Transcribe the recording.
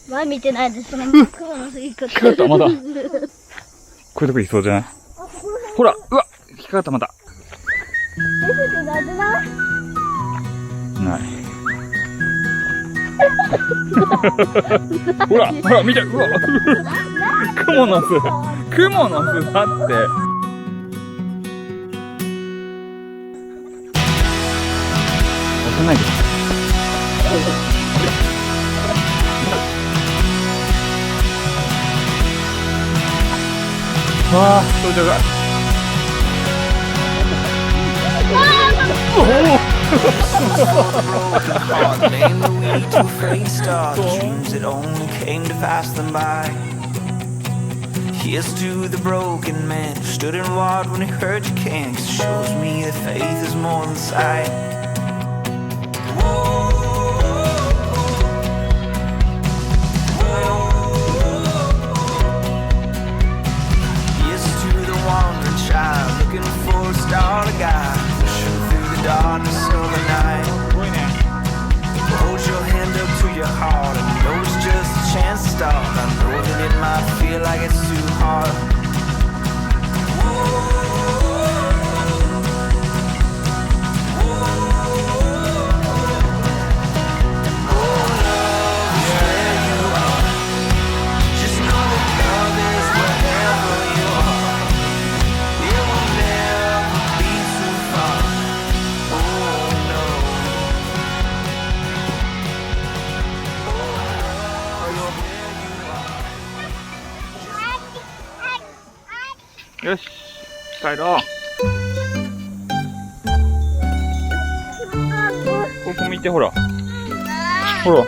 前見てないです。その雲の過ぎ方。引っかかった、まだ。こういうとこいそうじゃない？ほら、うわ、引っかかった、まだ。ない。ほら、ほら、見て、うわ、雲の巣だって。押さないで。わあ、到着だ。Here's to the broken man who stood and walked when he heard you can't. 'Cause it shows me that faith is more than sight. Here's to the wandering child looking for a star to guide, pushing through the darkness of the night. Hold your hand up to your heart and know it's just a chance to start. I know that it might feel like it's too hard. Just know that love is wherever you are. It will never be too far. Oh no. よし、帰ろう。ここ見て、ほら。ほら。